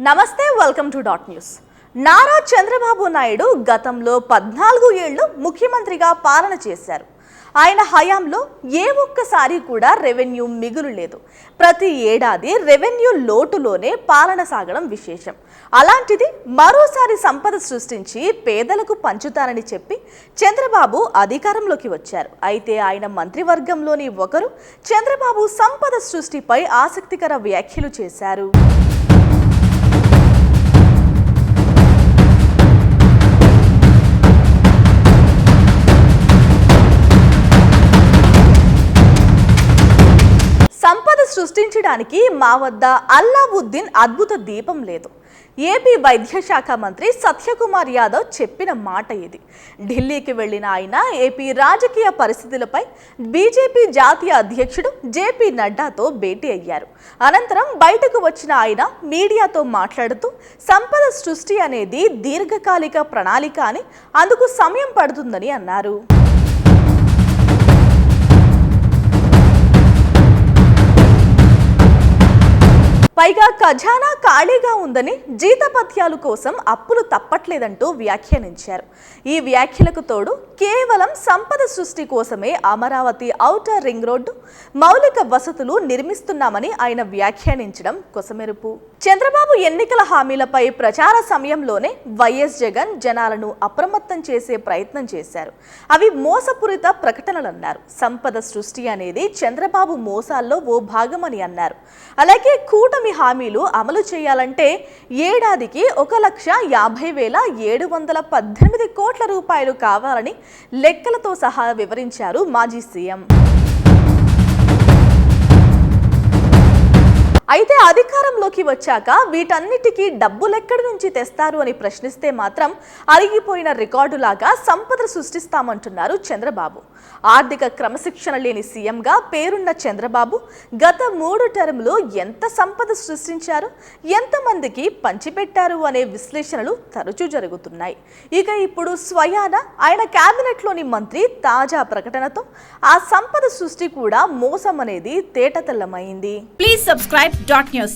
నమస్తే, welcome to dot news. Nara Chandrababu Naidu గతంలో 14 ఏళ్లు ముఖ్యమంత్రిగా పాలన చేశారు. ఆయన హయాంలో ఏ ఒక్కసారి కూడా రెవెన్యూ మిగులు లేదు. ప్రతి ఏడాది రెవెన్యూ లోటులోనే పాలన సాగడం విశేషం. అలాంటిది మరోసారి సంపద సృష్టించి పేదలకు పంచుతారని చెప్పి చంద్రబాబు అధికారంలోకి వచ్చారు. అయితే ఆయన మంత్రివర్గంలోని ఒకరు చంద్రబాబు సంపద సృష్టిపై ఆసక్తికర వ్యాఖ్యలు చేశారు. సంపద సృష్టించడానికి మా వద్ద అల్లావుద్దీన్ అద్భుత దీపం లేదు. ఏపీ వైద్య శాఖ మంత్రి సత్యకుమార్ యాదవ్ చెప్పిన మాట ఇది. ఢిల్లీకి వెళ్లిన ఆయన ఏపీ రాజకీయ పరిస్థితులపై బీజేపీ జాతీయ అధ్యక్షుడు జేపీ నడ్డాతో భేటీ అయ్యారు. అనంతరం బయటకు వచ్చిన ఆయన మీడియాతో మాట్లాడుతూ సంపద సృష్టి అనేది దీర్ఘకాలిక ప్రణాళిక అని, అందుకు సమయం పడుతుందని అన్నారు. పైగా ఖజానా ఖాళీగా ఉందని, జీతపత్యాలు కోసం అప్పులు తప్పట్లేదంటూ వ్యాఖ్యానించారు. ఈ వ్యాఖ్యలకు తోడు కేవలం సంపద సృష్టి కోసమే అమరావతి ఔటర్ రింగ్ రోడ్డు మౌలిక వసతులు నిర్మిస్తున్నామని ఆయన వ్యాఖ్యానించడం కొసమెరుపు. చంద్రబాబు ఎన్నికల హామీలపై ప్రచార సమయంలోనే వైఎస్ జగన్ జనాలను అప్రమత్తం చేసే ప్రయత్నం చేశారు. అవి మోసపూరిత ప్రకటనలన్నారు. సంపద సృష్టి అనేది చంద్రబాబు మోసాల్లో ఓ భాగమని అన్నారు. అలాగే కూటమి హామీలు అమలు చేయాలంటే ఏడాదికి 1,50,718 కోట్ల రూపాయలు కావాలని లెక్కలతో సహా వివరించారు మాజీ సీఎం. అయితే అధికారంలోకి వచ్చాక వీటన్నిటికీ డబ్బులెక్కడి నుంచి తెస్తారు అని ప్రశ్నిస్తే మాత్రం అరిగిపోయిన రికార్డులాగా సంపద సృష్టిస్తామంటున్నారు చంద్రబాబు. ఆర్థిక క్రమశిక్షణ లేని సీఎంగా పేరున్న చంద్రబాబు గత 3 టర్ములు ఎంత సంపద సృష్టించారు, ఎంతమందికి పంచిపెట్టారు అనే విశ్లేషణలు తరచూ జరుగుతున్నాయి. ఇక ఇప్పుడు స్వయాన ఆయన కేబినెట్లోని మంత్రి తాజా ప్రకటనతో ఆ సంపద సృష్టి కూడా మోసం అనేది తేటతెల్లమైంది. Please subscribe. News